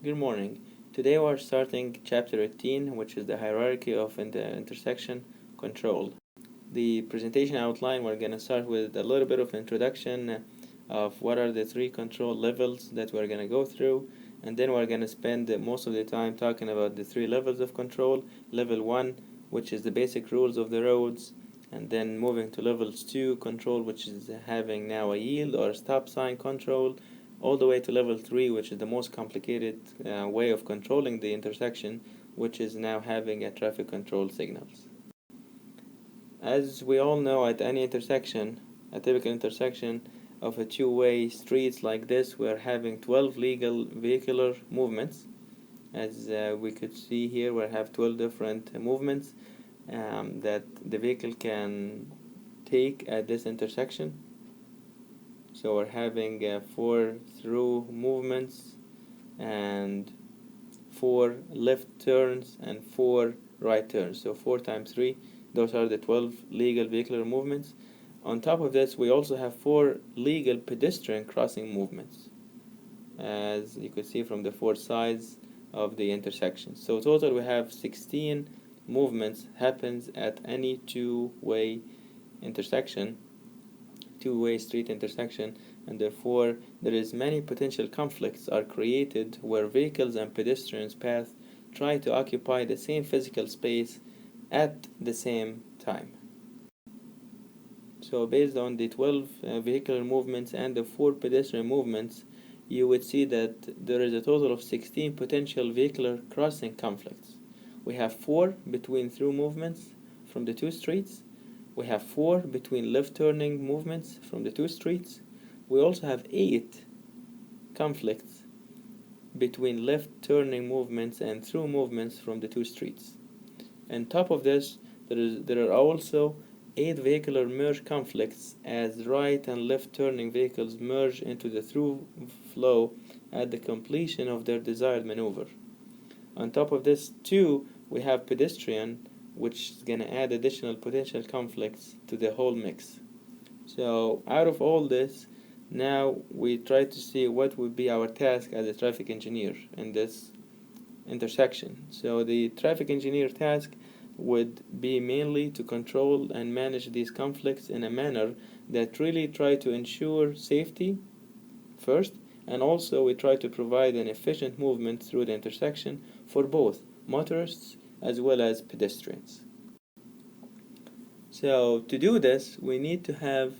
Good morning. Today we're starting chapter 18, which is the hierarchy of intersection control. The presentation outline, we're going to start with a little bit of introduction of what are the three control levels that we're going to go through, and then we're going to spend most of the time talking about the three levels of control. Level 1, which is the basic rules of the roads, and then moving to levels 2 control, which is having now a yield or stop sign control, all the way to level 3, which is the most complicated way of controlling the intersection, which is now having a traffic control signals. As we all know, at any intersection, a typical intersection of a two-way streets like this, we're having 12 legal vehicular movements. As we could see here, we have 12 different movements that the vehicle can take at this intersection. So we're having 4 through movements and 4 left turns and 4 right turns. So 4 times 3, those are the 12 legal vehicular movements. On top of this, we also have 4 legal pedestrian crossing movements, as you could see from the 4 sides of the intersection. So total we have 16 movements happens at any two-way street intersection, and therefore there is many potential conflicts are created where vehicles and pedestrians paths try to occupy the same physical space at the same time. So based on the 12 vehicular movements and the 4 pedestrian movements, you would see that there is a total of 16 potential vehicular crossing conflicts. We have 4 between through movements from the 2 streets. We have 4 between left turning movements from the 2 streets. We also have 8 conflicts between left turning movements and through movements from the 2 streets. On top of this, there are also 8 vehicular merge conflicts as right and left turning vehicles merge into the through flow at the completion of their desired maneuver. On top of this too, we have pedestrian, which is going to add additional potential conflicts to the whole mix. So out of all this, now we try to see what would be our task as a traffic engineer in this intersection. So the traffic engineer task would be mainly to control and manage these conflicts in a manner that really try to ensure safety first, and also we try to provide an efficient movement through the intersection for both motorists as well as pedestrians. So to do this, we need to have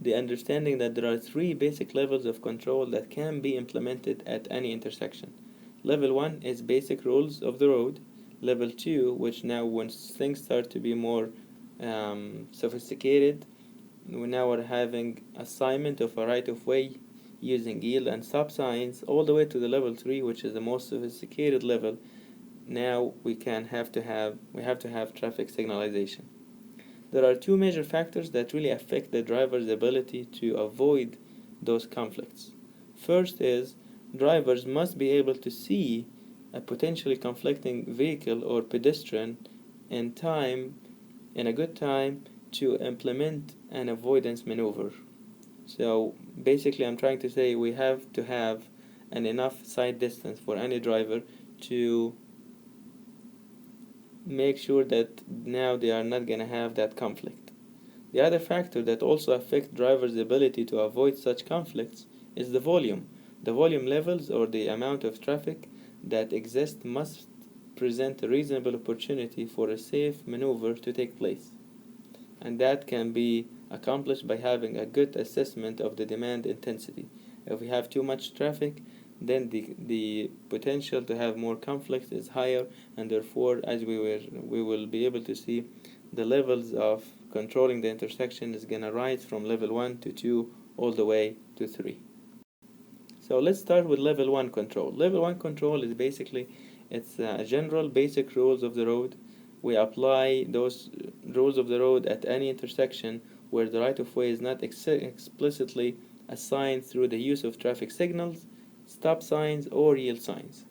the understanding that there are 3 basic levels of control that can be implemented at any intersection. Level 1 is basic rules of the road. Level 2, which now when things start to be more sophisticated, now we're having assignment of a right-of-way using yield and stop signs, all the way to the level 3, which is the most sophisticated level. Now we have to have traffic signalization. There are 2 major factors that really affect the driver's ability to avoid those conflicts. First is drivers must be able to see a potentially conflicting vehicle or pedestrian in a good time to implement an avoidance maneuver. So basically I'm trying to say we have to have an enough sight distance for any driver to make sure that now they are not going to have that conflict. The other factor that also affects drivers' ability to avoid such conflicts is the volume. The volume levels, or the amount of traffic that exists, must present a reasonable opportunity for a safe maneuver to take place. And that can be accomplished by having a good assessment of the demand intensity. If we have too much traffic, then the potential to have more conflicts is higher, and therefore, as we will be able to see, the levels of controlling the intersection is going to rise from level 1 to 2 all the way to 3. So let's start with level 1 control. Level 1 control is basically it's general basic rules of the road. We apply those rules of the road at any intersection where the right-of-way is not explicitly assigned through the use of traffic signals, stop signs, or yield signs.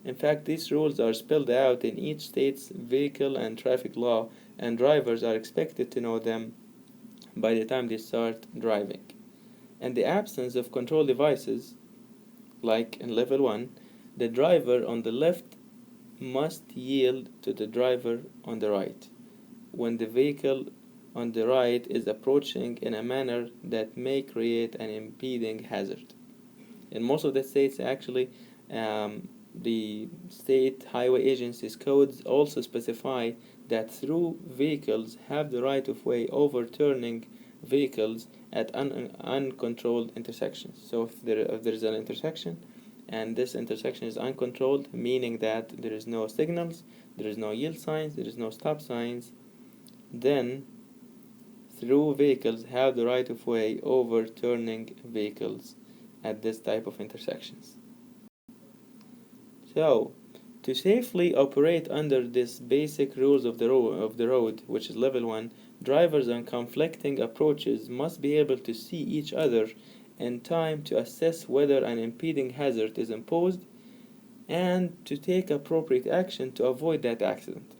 In fact, these rules are spelled out in each state's vehicle and traffic law, and drivers are expected to know them by the time they start driving. In the absence of control devices, like in level 1, the driver on the left must yield to the driver on the right when the vehicle on the right is approaching in a manner that may create an impeding hazard. In most of the states, actually, the state highway agencies codes also specify that through vehicles have the right of way overturning vehicles at uncontrolled intersections. So if there is an intersection and this intersection is uncontrolled, meaning that there is no signals, there is no yield signs, there is no stop signs, then through vehicles have the right of way overturning vehicles at this type of intersections. So, to safely operate under these basic rules of the road, which is level 1, drivers on conflicting approaches must be able to see each other in time to assess whether an impeding hazard is imposed and to take appropriate action to avoid that accident.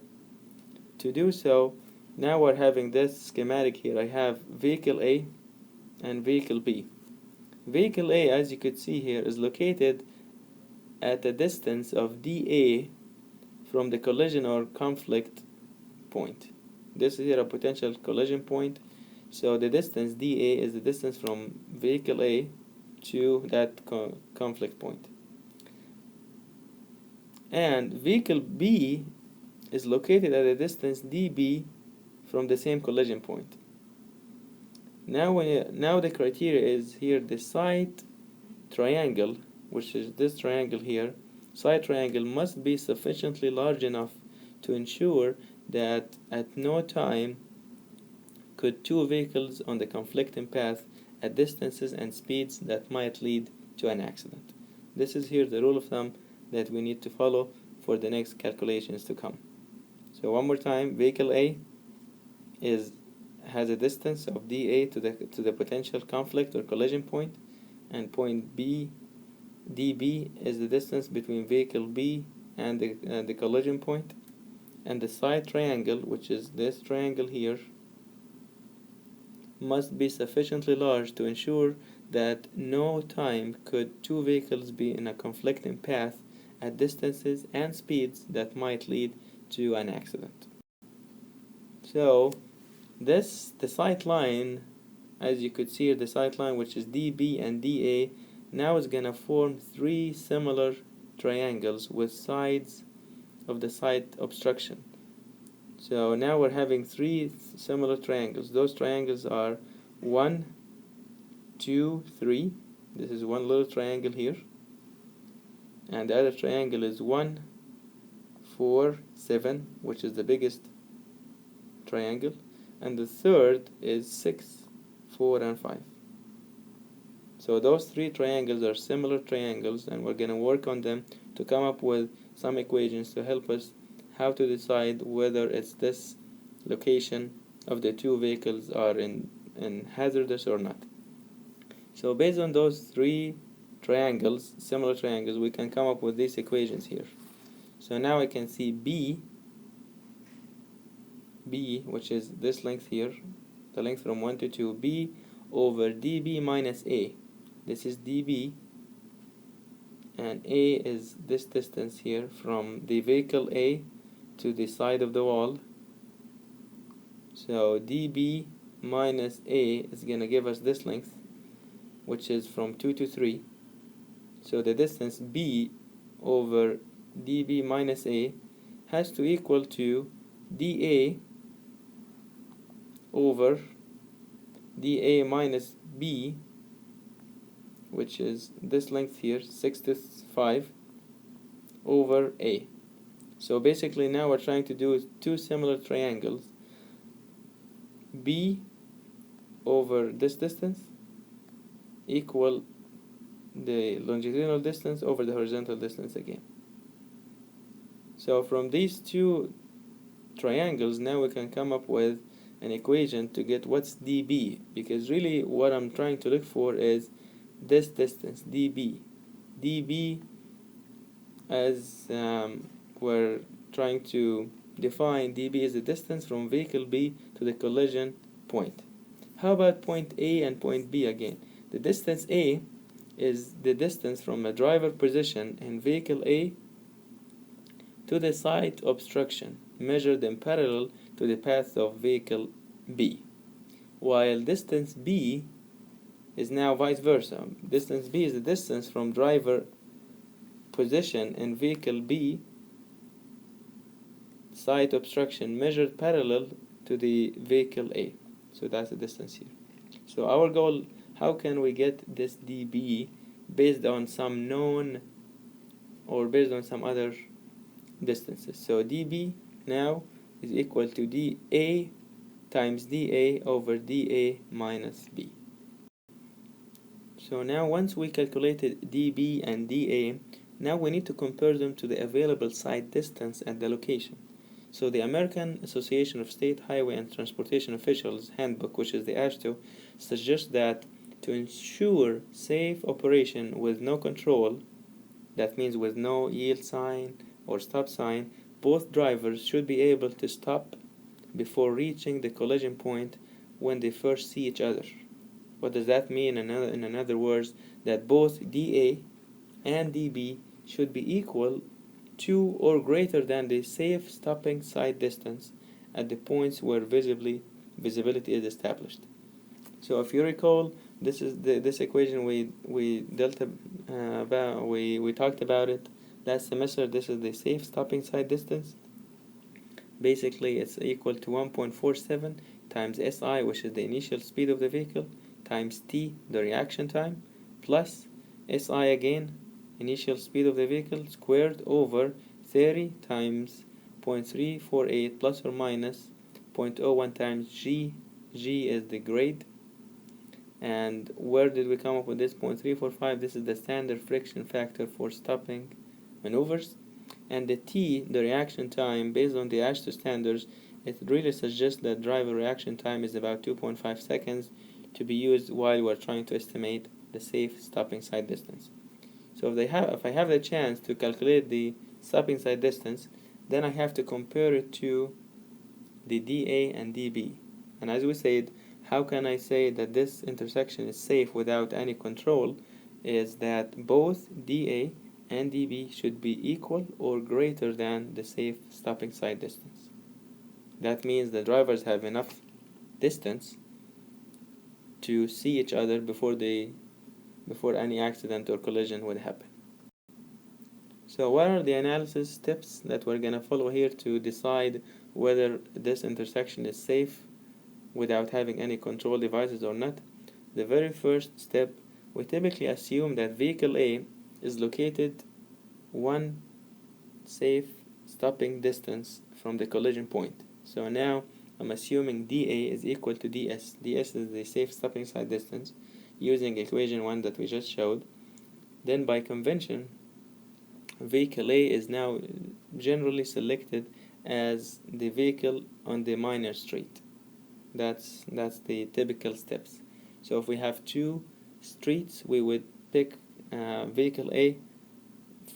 To do so, now we're having this schematic here. I have vehicle A and vehicle B. Vehicle A, as you could see here, is located at a distance of dA from the collision or conflict point. This is here a potential collision point. So the distance dA is the distance from vehicle A to that conflict point. And vehicle B is located at a distance dB from the same collision point. Now the criteria is here the side triangle, which is this triangle here. Side triangle must be sufficiently large enough to ensure that at no time could two vehicles on the conflicting path at distances and speeds that might lead to an accident. This is here the rule of thumb that we need to follow for the next calculations to come. So one more time, vehicle A has a distance of dA to the potential conflict or collision point, and point B, dB, is the distance between vehicle B and the collision point, and the side triangle, which is this triangle here, must be sufficiently large to ensure that no time could two vehicles be in a conflicting path at distances and speeds that might lead to an accident. So the sight line, as you could see, the sight line, which is dB and dA, now is going to form three similar triangles with sides of the side obstruction. So now we're having three similar triangles. Those triangles are 1, 2, 3. This is one little triangle here. And the other triangle is 1, 4, 7, which is the biggest triangle. And the third is 6, 4, and 5. So those three triangles are similar triangles, and we're going to work on them to come up with some equations to help us how to decide whether it's this location of the two vehicles are in hazardous or not. So based on those three triangles, similar triangles, we can come up with these equations here. So now I can see B, which is this length here, the length from 1 to 2, B over dB minus A. This is dB, and A is this distance here from the vehicle A to the side of the wall. So dB minus A is going to give us this length, which is from 2 to 3. So the distance B over dB minus A has to equal to dA over dA minus B, which is this length here, 6 to 5, over A. So basically now we're trying to do two similar triangles, B over this distance equal the longitudinal distance over the horizontal distance again. So from these two triangles, now we can come up with an equation to get what's dB, because really what I'm trying to look for is this distance, dB. dB, as we're trying to define, dB is the distance from vehicle B to the collision point. How about point A and point B again? The distance A is the distance from a driver position in vehicle A to the side obstruction measured in parallel to the path of vehicle B, while distance B is now vice versa. Distance B is the distance from driver position in vehicle B side obstruction measured parallel to the vehicle A. So that's the distance here. So our goal, how can we get this dB based on some known or based on some other distances? So dB now is equal to dA times dA over dA minus B. So now once we calculated dB and dA, now we need to compare them to the available side distance at the location. So the American Association of State Highway and Transportation Officials handbook, which is the AASHTO, suggests that to ensure safe operation with no control, that means with no yield sign or stop sign, both drivers should be able to stop before reaching the collision point when they first see each other. What does that mean? In other words, that both dA and dB should be equal to or greater than the safe stopping side distance at the points where visibility is established. So if you recall, this is this equation we talked about it last semester. This is the safe stopping side distance. Basically, it's equal to 1.47 times SI, which is the initial speed of the vehicle, times T, the reaction time, plus SI again, initial speed of the vehicle, squared over 30 times 0.348 plus or minus 0.01 times G. G is the grade. And where did we come up with this 0.345? This is the standard friction factor for stopping maneuvers. And the T, the reaction time, based on the AASHTO standards, it really suggests that driver reaction time is about 2.5 seconds to be used while we're trying to estimate the safe stopping side distance. So if I have the chance to calculate the stopping side distance, then I have to compare it to the dA and dB. And as we said, how can I say that this intersection is safe without any control? Is that both dA and dB should be equal or greater than the safe stopping side distance. That means the drivers have enough distance to see each other before any accident or collision would happen. So what are the analysis steps that we're going to follow here to decide whether this intersection is safe without having any control devices or not? The very first step, we typically assume that vehicle A is located one safe stopping distance from the collision point. So now I'm assuming dA is equal to ds. ds is the safe stopping side distance using equation 1 that we just showed. Then by convention, vehicle A is now generally selected as the vehicle on the minor street. That's the typical steps. So if we have two streets, we would pick vehicle A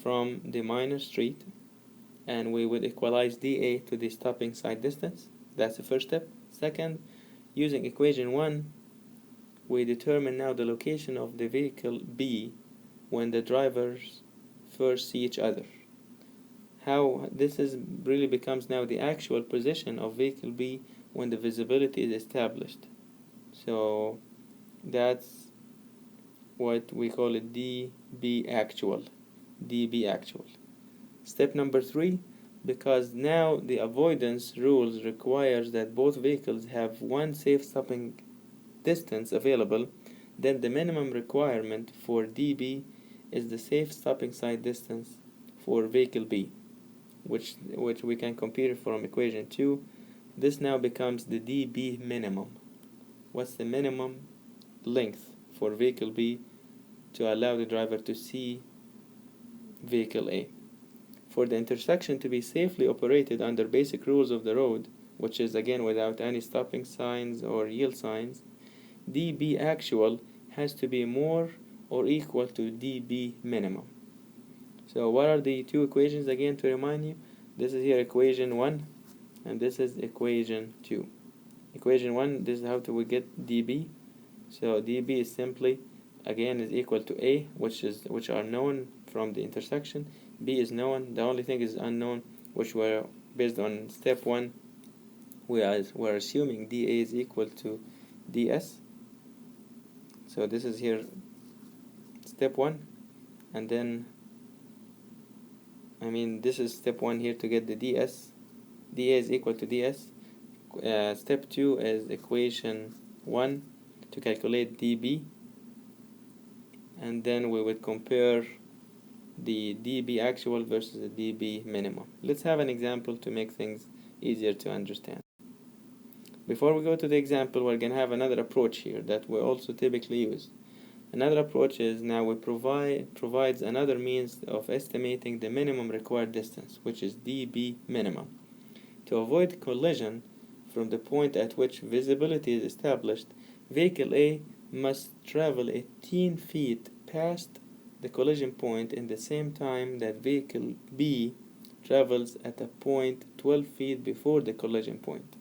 from the minor street, and we would equalize dA to the stopping side distance. That's the first step. Second, using equation 1, we determine now the location of the vehicle B when the drivers first see each other. How this really becomes now the actual position of vehicle B when the visibility is established. So that's what we call it dB actual. dB actual. Step number 3, because now the avoidance rules requires that both vehicles have one safe stopping distance available, then the minimum requirement for dB is the safe stopping side distance for vehicle B, which we can compute from equation 2. This now becomes the dB minimum. What's the minimum length for vehicle B to allow the driver to see vehicle A? For the intersection to be safely operated under basic rules of the road, which is again without any stopping signs or yield signs, dB actual has to be more or equal to dB minimum. So what are the two equations again to remind you? This is here equation 1 and this is equation 2. Equation 1, this is how we get dB. So dB is simply again is equal to A, which are known from the intersection. B is known. The only thing is unknown, which were based on step 1. We're assuming dA is equal to ds. So this is here step 1, and then this is step 1 here to get the ds. dA is equal to ds. Step 2 is equation 1 to calculate dB, and then we would compare the dB actual versus the dB minimum. Let's have an example to make things easier to understand. Before we go to the example, we're going to have another approach here that we also typically use. Another approach is now we provides another means of estimating the minimum required distance, which is dB minimum. To avoid collision from the point at which visibility is established, vehicle A must travel 18 feet past the collision point in the same time that vehicle B travels at a point 12 feet before the collision point.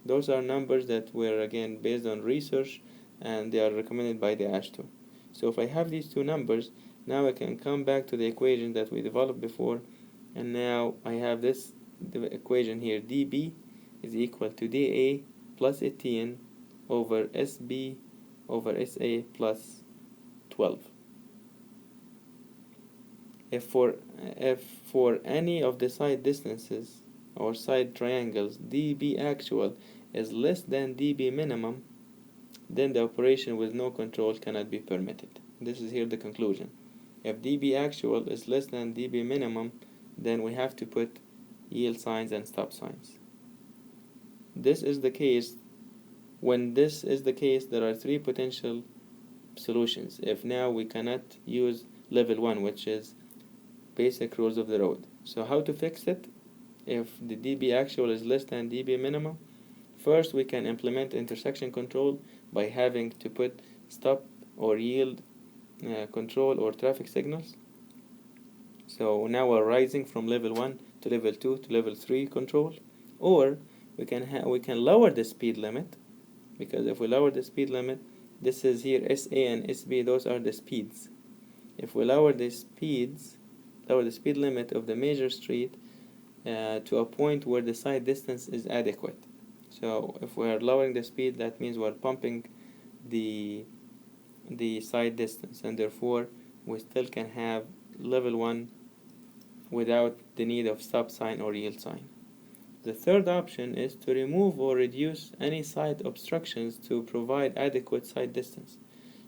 Those are numbers that were again based on research, and they are recommended by the AASHTO. So if I have these two numbers, now I can come back to the equation that we developed before, and now I have the equation here. dB is equal to dA plus 18 over SB over SA plus 12. If for any of the side distances or side triangles dB actual is less than dB minimum, then the operation with no control cannot be permitted. This is here the conclusion. If dB actual is less than dB minimum, then we have to put yield signs and stop signs. This is the case. When this is the case, there are three potential solutions. If now we cannot use level 1, which is basic rules of the road. So how to fix it? If the dB actual is less than dB minimum, first we can implement intersection control by having to put stop or yield control or traffic signals. So now we're rising from level 1 to level 2 to level 3 control. Or we can lower the speed limit, because if we lower the speed limit, this is here SA and SB, those are the speeds. If we lower the speed limit of the major street to a point where the side distance is adequate. So if we are lowering the speed, that means we're pumping the side distance, and therefore we still can have level 1 without the need of stop sign or yield sign. The third option is to remove or reduce any side obstructions to provide adequate side distance.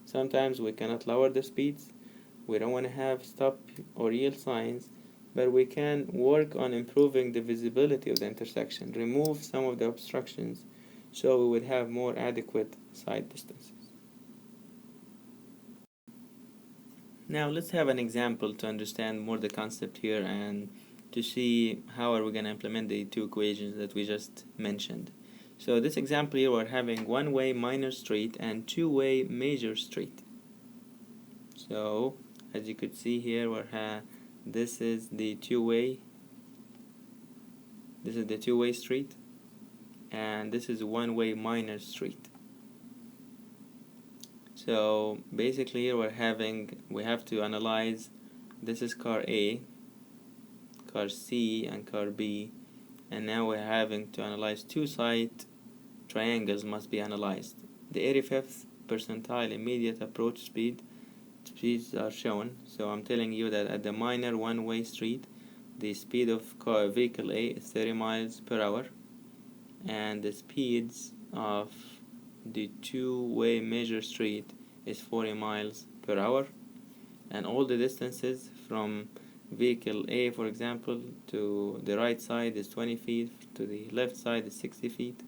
Sometimes we cannot lower the speeds, we don't want to have stop or yield signs, but we can work on improving the visibility of the intersection, remove some of the obstructions, so we would have more adequate side distances. Now let's have an example to understand more the concept here and to see how are we going to implement the two equations that we just mentioned. So this example here, we're having one-way minor street and two-way major street. So as you could see here, this is the two-way street, and this is one-way minor street. So basically here we have to analyze, this is car A, car C, and car B, and now we're having to analyze two side triangles must be analyzed. The 85th percentile immediate approach speeds are shown. So I'm telling you that at the minor one-way street, the speed of vehicle A is 30 miles per hour, and the speeds of the two-way major street is 40 miles per hour, and all the distances from vehicle A, for example, to the right side is 20 feet, to the left side is 60 feet,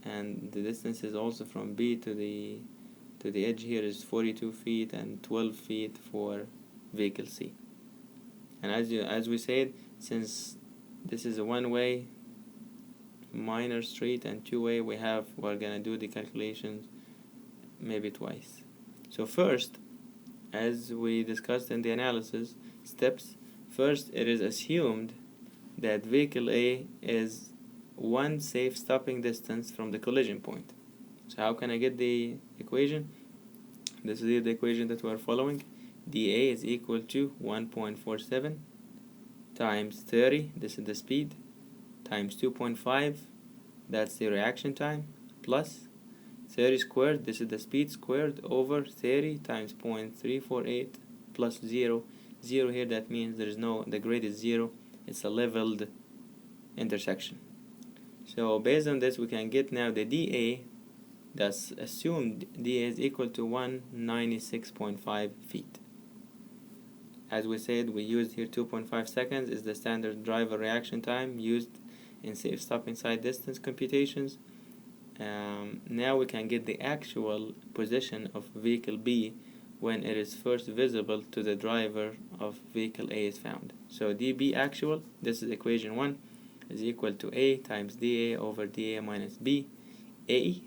and the distances also from B to the edge here is 42 feet and 12 feet for vehicle C. And as we said, since this is a one-way minor street and two-way, we're gonna do the calculations maybe twice. So first, as we discussed in the analysis steps, first it is assumed that vehicle A is one safe stopping distance from the collision point. So how can I get the equation? This is the equation that we are following. dA is equal to 1.47 times 30, this is the speed, times 2.5, that's the reaction time, plus 30 squared, this is the speed, squared over 30 times 0.348 plus 0. 0 here, that means there is no, the grade is 0, it's a leveled intersection. So based on this, we can get now the dA. Thus assumed dA is equal to 196.5 feet. As we said, we used here 2.5 seconds is the standard driver reaction time used in safe stop inside distance computations. Now we can get the actual position of vehicle B when it is first visible to the driver of vehicle A is found. So dB actual, this is equation 1, is equal to A times dA over dA minus B. A,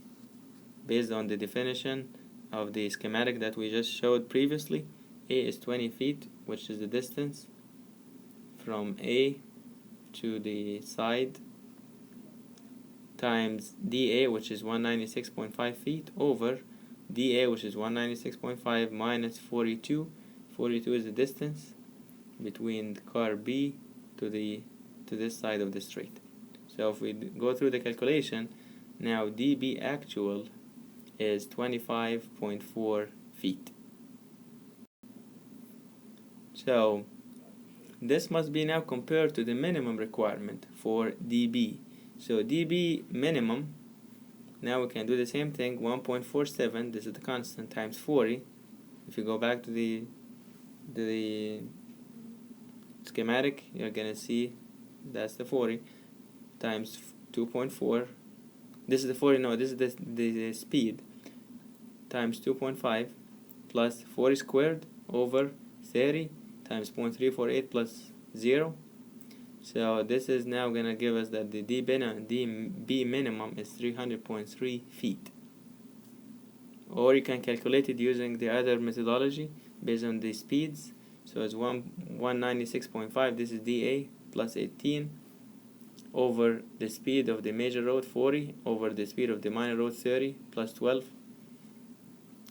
based on the definition of the schematic that we just showed previously, A is 20 feet, which is the distance from A to the side, times dA, which is 196.5 feet, over dA, which is 196.5 minus 42. 42 is the distance between the car B to this side of the street. So if we go through the calculation, now dB actual is 25.4 feet. So this must be now compared to the minimum requirement for dB. So dB minimum, now we can do the same thing, 1.47, this is the constant, times 40. If you go back to the schematic, you're gonna see that's the 40 times 2.4. This is the 40, no, this is the speed, times 2.5 plus 40 squared over 30 times 0.348 plus 0. So this is now going to give us that the dB minimum is 300.3 feet. Or you can calculate it using the other methodology based on the speeds. So it's 196.5, this is dA, plus 18 over the speed of the major road 40 over the speed of the minor road 30 plus 12,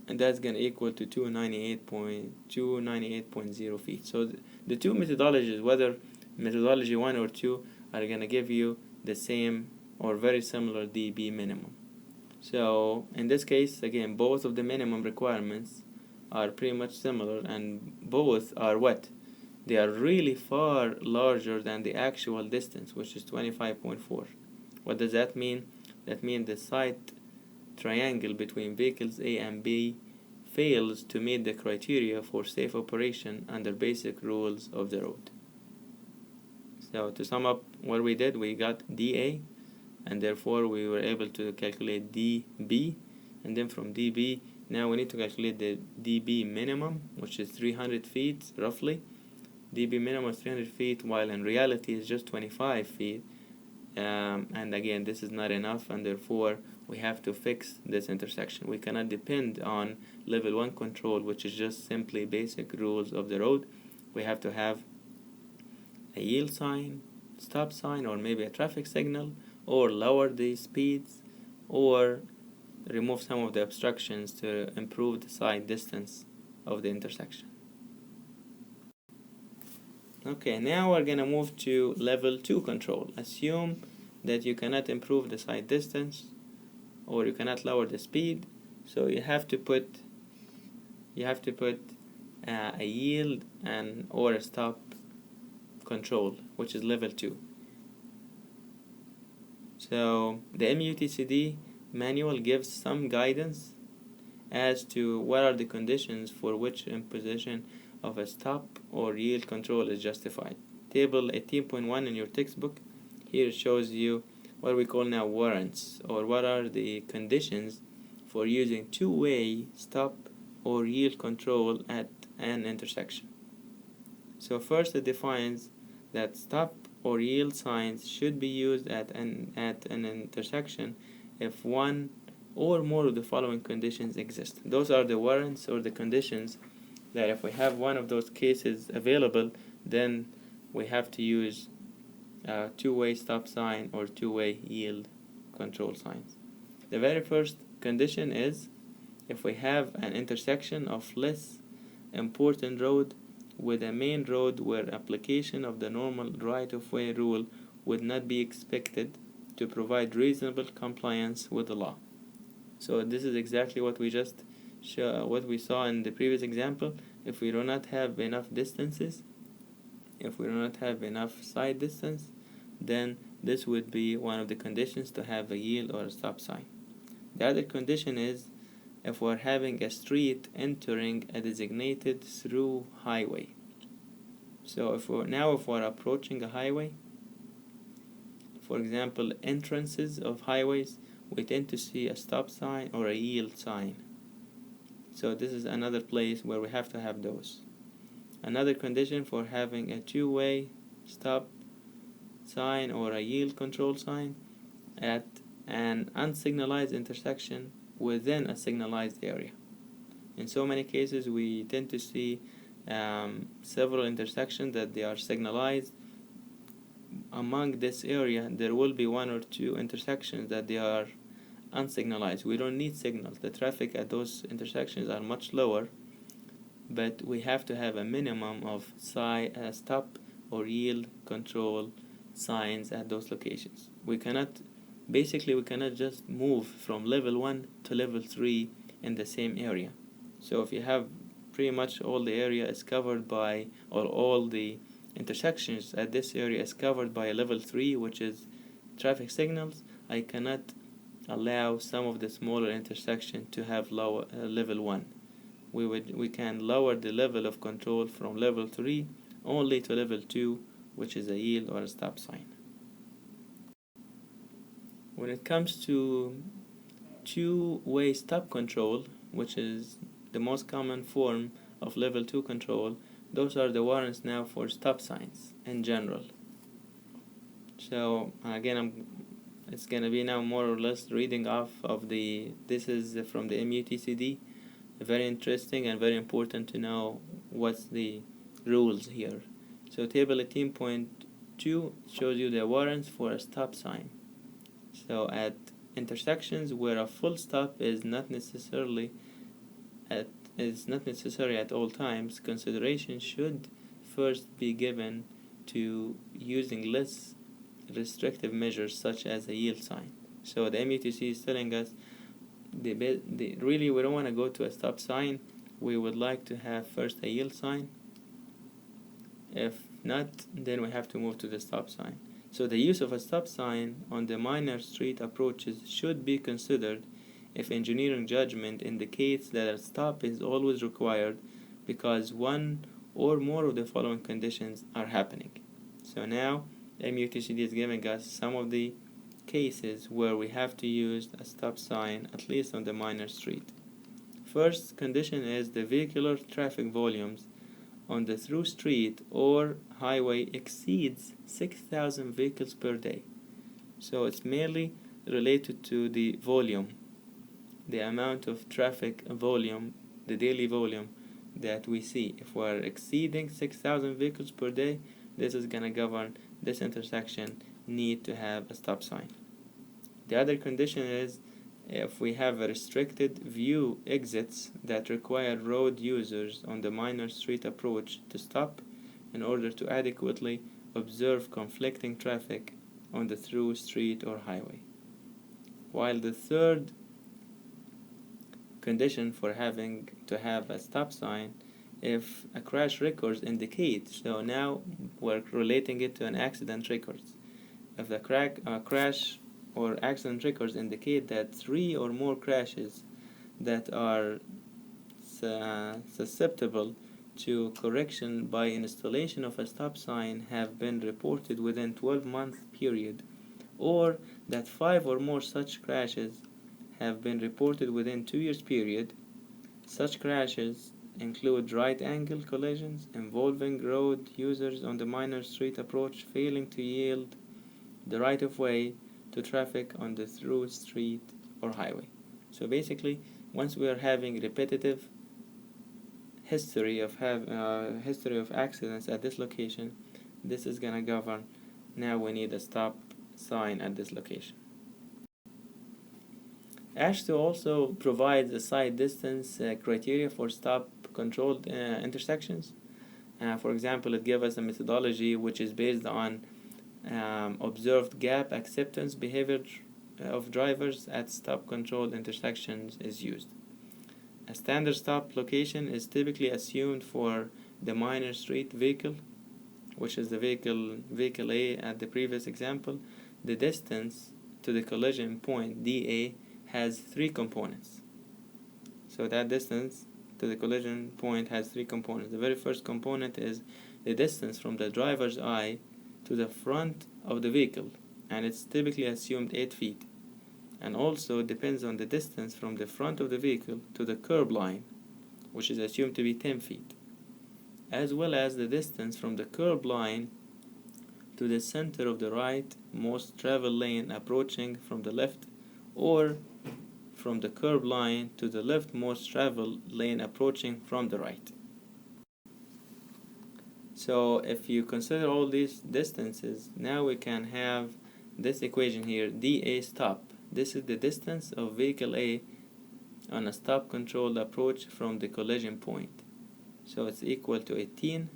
and that's going to equal to 298.0 feet. So the two methodologies, whether methodology 1 or 2, are going to give you the same or very similar dB minimum. So in this case, again, both of the minimum requirements are pretty much similar, and both are what? They are really far larger than the actual distance, which is 25.4. What does that mean? That means the site triangle between vehicles A and B fails to meet the criteria for safe operation under basic rules of the road. So to sum up what we did, we got dA, and therefore we were able to calculate dB, and then from dB, now we need to calculate the dB minimum, which is 300 feet roughly. dB minimum is 300 feet, while in reality it's just 25 feet. And again, this is not enough, and therefore we have to fix this intersection. We cannot depend on level 1 control, which is just simply basic rules of the road. We have to have a yield sign, stop sign, or maybe a traffic signal, or lower the speeds, or remove some of the obstructions to improve the side distance of the intersection. Okay, now we're gonna move to level 2 control. Assume that you cannot improve the side distance, or you cannot lower the speed, so you have to put a yield and or a stop control, which is level 2. So the MUTCD manual gives some guidance as to what are the conditions for which imposition of a stop or yield control is justified. Table 18.1 in your textbook here shows you what we call now warrants, or what are the conditions for using two-way stop or yield control at an intersection. So first, it defines that stop or yield signs should be used at an intersection if one or more of the following conditions exist. Those are the warrants or the conditions that if we have one of those cases available, then we have to use two-way stop sign or two-way yield control signs. The very first condition is if we have an intersection of less important road with a main road where application of the normal right-of-way rule would not be expected to provide reasonable compliance with the law. So this is exactly what we saw in the previous example. If we do not have enough distances, if we do not have enough side distance, then this would be one of the conditions to have a yield or a stop sign. The other condition is if we're having a street entering a designated through highway. So if we're approaching a highway, for example, entrances of highways, we tend to see a stop sign or a yield sign. So this is another place where we have to have those. Another condition for having a two-way stop sign or a yield control sign at an unsignalized intersection within a signalized area. In so many cases, we tend to see several intersections that they are signalized. Among this area, there will be one or two intersections that they are unsignalized. We don't need signals. The traffic at those intersections are much lower, but we have to have a minimum of stop or yield control signs at those locations. We cannot just move from level 1 to level 3 in the same area. So if you have pretty much all the area is covered by, or all the intersections at this area is covered by a level 3, which is traffic signals, I cannot allow some of the smaller intersections to have level 1. We can lower the level of control from level 3 only to level 2, which is a yield or a stop sign. When it comes to two-way stop control, which is the most common form of level 2 control, those are the warrants now for stop signs in general. So again, it's going to be now more or less reading off of this is from the MUTCD. Very interesting and very important to know what's the rules here. So table 18.2 shows you the warrants for a stop sign. So at intersections where a full stop is not necessary at all times, consideration should first be given to using less restrictive measures such as a yield sign. So the MUTC is telling us really we don't want to go to a stop sign. We would like to have first a yield sign. If not, then we have to move to the stop sign. So the use of a stop sign on the minor street approaches should be considered if engineering judgment indicates that a stop is always required because one or more of the following conditions are happening. So now MUTCD is giving us some of the cases where we have to use a stop sign, at least on the minor street. First condition is the vehicular traffic volumes on the through street or highway exceeds 6,000 vehicles per day. So it's mainly related to the volume, the amount of traffic volume, the daily volume that we see. If we're exceeding 6,000 vehicles per day, this is going to govern this intersection need to have a stop sign. The other condition is if we have a restricted view exits that require road users on the minor street approach to stop in order to adequately observe conflicting traffic on the through street or highway. While the third condition for having to have a stop sign, if a crash records indicate, so now we're relating it to an accident records. If the crash or accident records indicate that 3 or more crashes that are susceptible to correction by installation of a stop sign have been reported within 12-month period, or that 5 or more such crashes have been reported within 2 years period. Such crashes include right-angle collisions involving road users on the minor street approach failing to yield the right-of-way to traffic on the through street or highway. So basically, once we are having repetitive history of accidents at this location, this is gonna govern. Now we need a stop sign at this location. ASH2 also provides a side distance criteria for stop controlled intersections. For example, it gives us a methodology which is based on observed gap acceptance behavior of drivers at stop controlled intersections is used. A standard stop location is typically assumed for the minor street vehicle, which is the vehicle A at the previous example. The distance to the collision point dA has three components. So that distance to the collision point has three components. The very first component is the distance from the driver's eye to the front of the vehicle, and it's typically assumed 8 feet. And also depends on the distance from the front of the vehicle to the curb line, which is assumed to be 10 feet, as well as the distance from the curb line to the center of the right most travel lane approaching from the left, or from the curb line to the leftmost travel lane approaching from the right. So if you consider all these distances, now we can have this equation here, dA stop. This is the distance of vehicle A on a stop controlled approach from the collision point. So it's equal to 18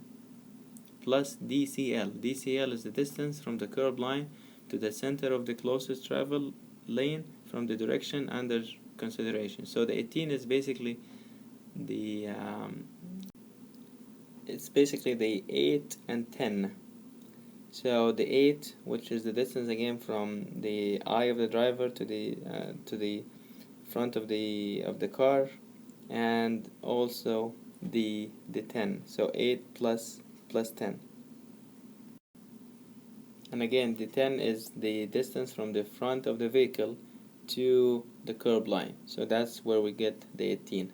plus DCL. DCL is the distance from the curb line to the center of the closest travel lane from the direction under consideration. So the 18 is basically the it's basically the 8 and 10. So the 8, which is the distance again from the eye of the driver to the front of the car, and also the 10. So 8 plus 10. And again, the 10 is the distance from the front of the vehicle to the curb line. So that's where we get the 18.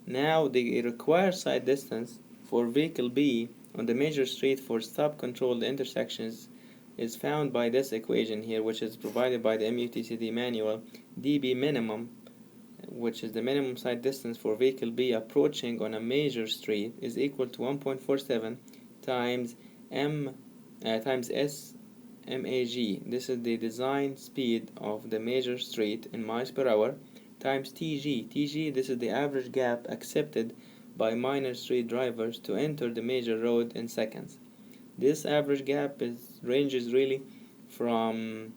Now the required side distance for vehicle B on the major street for stop controlled intersections is found by this equation here, which is provided by the MUTCD manual. dB minimum, which is the minimum side distance for vehicle B approaching on a major street, is equal to 1.47 times times S MAG. This is the design speed of the major street in miles per hour, times TG. TG, this is the average gap accepted by minor street drivers to enter the major road in seconds. This average gap ranges really from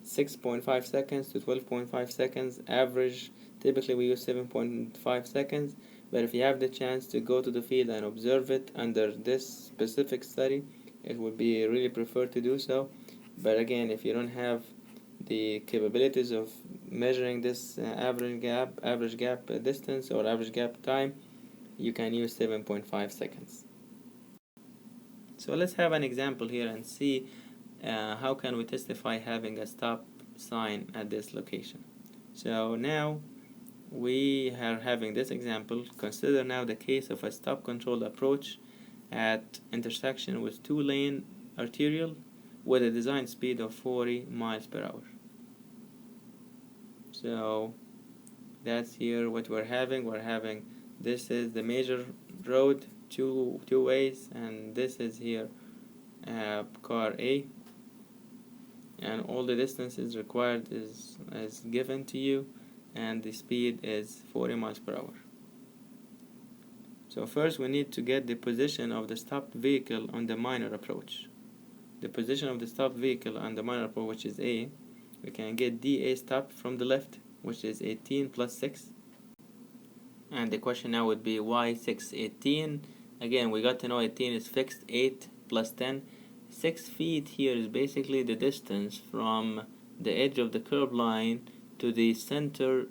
6.5 seconds to 12.5 seconds. Average, typically we use 7.5 seconds, but if you have the chance to go to the field and observe it under this specific study, it would be really preferred to do so. But again, if you don't have the capabilities of measuring this average gap distance or average gap time, you can use 7.5 seconds. So let's have an example here and see how can we testify having a stop sign at this location. So now we are having this example. Consider now the case of a stop controlled approach at intersection with 2-lane arterial with a design speed of 40 miles per hour. So that's here what we're having. This is the major road, two ways, and this is here car A, and all the distances required is given to you, and the speed is 40 miles per hour. So first we need to get the position of the stopped vehicle on the minor approach. The position of the stopped vehicle on the minor approach, which is A, we can get dA stopped from the left, which is 18 plus 6. And the question now would be why 6? 18, again we got to know 18 is fixed. 8 plus 10, 6 feet here is basically the distance from the edge of the curb line to the center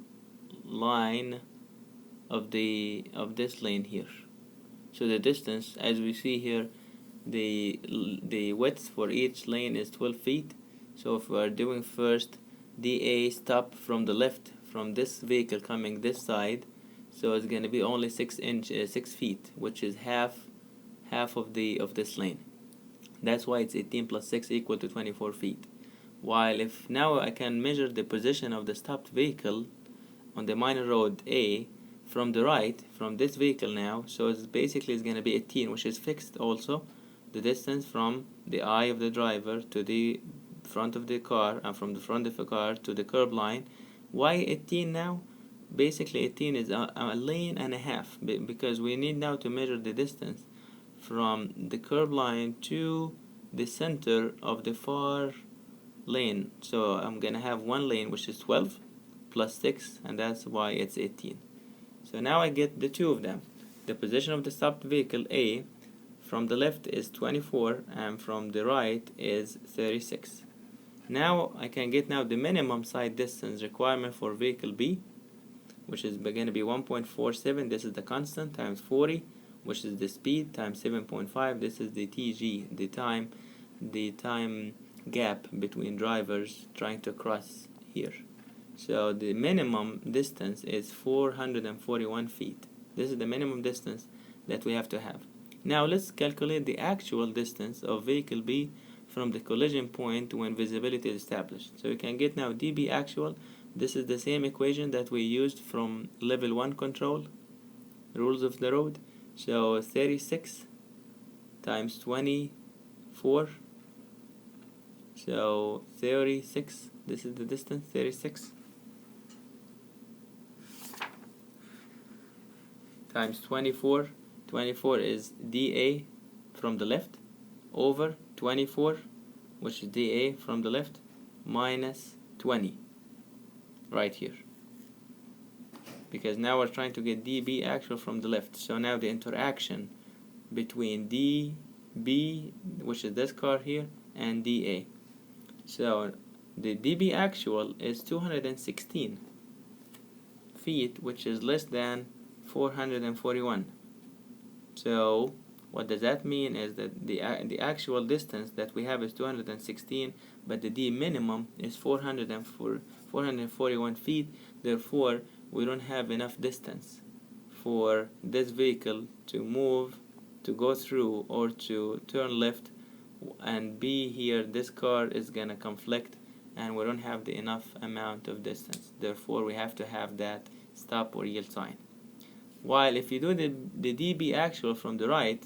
line of this lane here. So the distance, as we see here, the width for each lane is 12 feet. So if we are doing first dA stop from the left, from this vehicle coming this side, so it's going to be only 6 feet, which is half of this lane. That's why it's 18 plus 6 equal to 24 feet. While if now I can measure the position of the stopped vehicle on the minor road A from the right, from this vehicle now, so it's going to be 18, which is fixed also, the distance from the eye of the driver to the front of the car, and from the front of the car to the curb line, Why 18 now? Basically 18 is a lane and a half, because we need now to measure the distance from the curb line to the center of the far lane. So I'm gonna have one lane, which is 12 plus 6, and that's why it's 18. So now I get the two of them. The position of the stopped vehicle A from the left is 24 and from the right is 36. Now I can get now the minimum side distance requirement for vehicle B, which is going to be 1.47. This is the constant times 40, which is the speed, times 7.5. This is the TG, the time gap between drivers trying to cross here. So the minimum distance is 441 feet. This is the minimum distance that we have to have. Now let's calculate the actual distance of vehicle B from the collision point when visibility is established. So you can get now dB actual. This is the same equation that we used from level 1 control, rules of the road. So 36 times 24. So 36, this is the distance, 36 times 24. 24 is dA from the left over 24, which is dA from the left, minus 20 right here, because now we're trying to get dB actual from the left. So now the interaction between dB, which is this car here, and dA. So the dB actual is 216 feet, which is less than 441. So what does that mean is that the actual distance that we have is 216, but the D minimum is 441 feet. Therefore, we don't have enough distance for this vehicle to move, to go through, or to turn left, and B here, this car is gonna conflict, and we don't have the enough amount of distance. Therefore, we have to have that stop or yield sign. While if you do the dB actual from the right,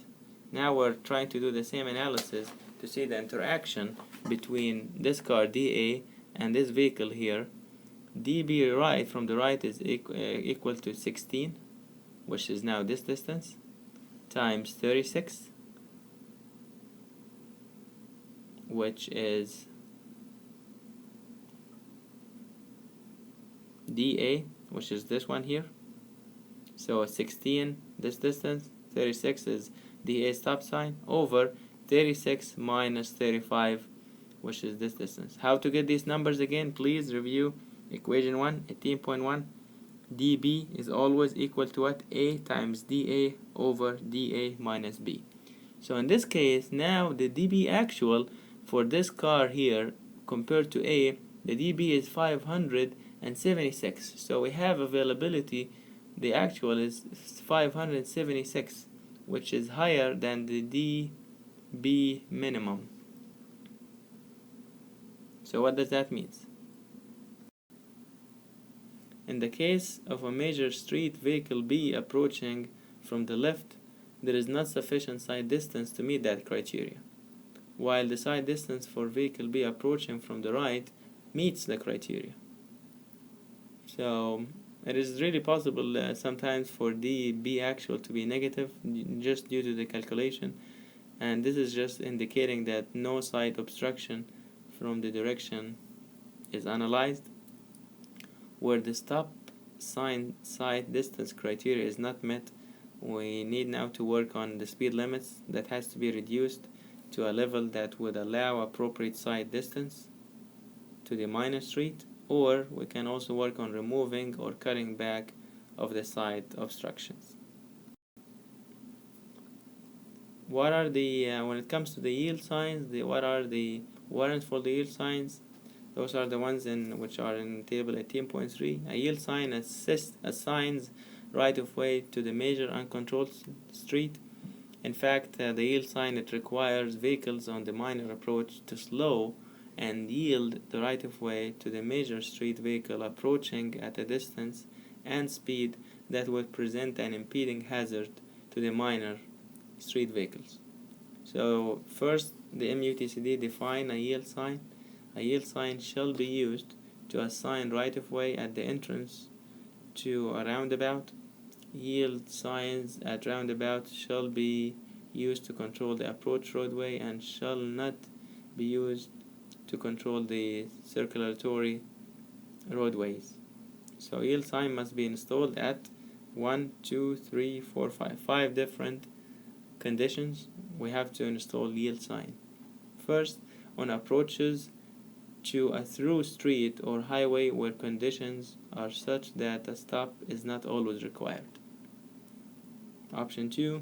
now we're trying to do the same analysis to see the interaction between this car dA and this vehicle here. dB right from the right is equal to 16, which is now this distance, times 36, which is dA, which is this one here. So 16, this distance, 36 is dA stop sign, over 36 minus 35, which is this distance. How to get these numbers again? Please review equation 1, 18.1. dB is always equal to what? A times dA over dA minus B. So in this case, now the dB actual for this car here compared to A, the dB is 576. So we have availability. The actual is 576, which is higher than the dB minimum. So what does that mean? In the case of a major street vehicle B approaching from the left, there is not sufficient side distance to meet that criteria, while the side distance for vehicle B approaching from the right meets the criteria. So it is really possible sometimes for dB actual to be negative just due to the calculation, and this is just indicating that no side obstruction from the direction is analyzed. Where the stop sign side distance criteria is not met, we need now to work on the speed limits that has to be reduced to a level that would allow appropriate side distance to the minor street, or we can also work on removing or cutting back of the side obstructions. What are the when it comes to the yield signs, what are the warrants for the yield signs? Those are the ones which are in table 18.3. A yield sign assigns right of way to the major uncontrolled street. In fact, the yield sign, it requires vehicles on the minor approach to slow and yield the right of way to the major street vehicle approaching at a distance and speed that would present an impeding hazard to the minor street vehicles. So first, the MUTCD define a yield sign. A yield sign shall be used to assign right-of-way at the entrance to a roundabout. Yield signs at roundabouts shall be used to control the approach roadway and shall not be used to control the circulatory roadways. So yield sign must be installed at 1, 2, 3, 4, 5. 5 different conditions we have to install yield sign. First, on approaches to a through street or highway where conditions are such that a stop is not always required. Option 2,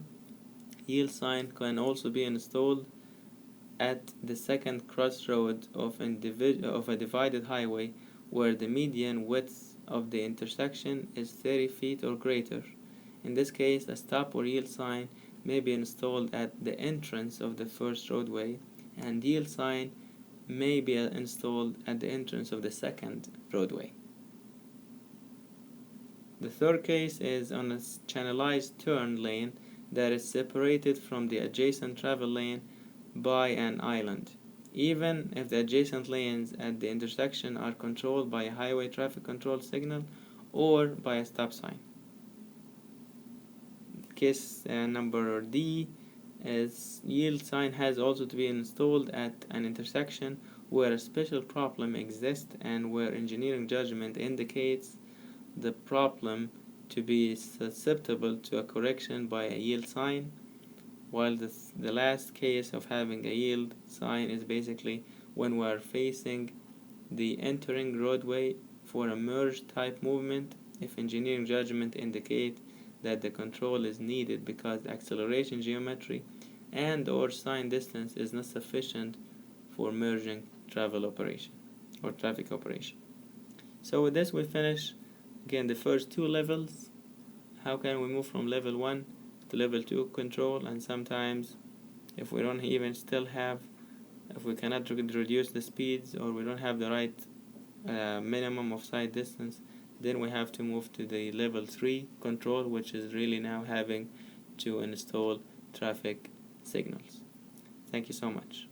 yield sign can also be installed at the second crossroad of a divided highway where the median width of the intersection is 30 feet or greater. In this case, a stop or yield sign may be installed at the entrance of the first roadway, and yield sign may be installed at the entrance of the second roadway. The third case is on a channelized turn lane that is separated from the adjacent travel lane by an island, even if the adjacent lanes at the intersection are controlled by a highway traffic control signal or by a stop sign. Case number D is yield sign has also to be installed at an intersection where a special problem exists and where engineering judgment indicates the problem to be susceptible to a correction by a yield sign, while the last case of having a yield sign is basically when we are facing the entering roadway for a merge type movement if engineering judgment indicate that the control is needed because the acceleration geometry and or sign distance is not sufficient for merging travel operation or traffic operation. So with this we finish again the first two levels. How can we move from level 1 to level 2 control, and sometimes if we don't even still have, if we cannot reduce the speeds or we don't have the right minimum of sight distance, then we have to move to the level 3 control, which is really now having to install traffic signals. Thank you so much.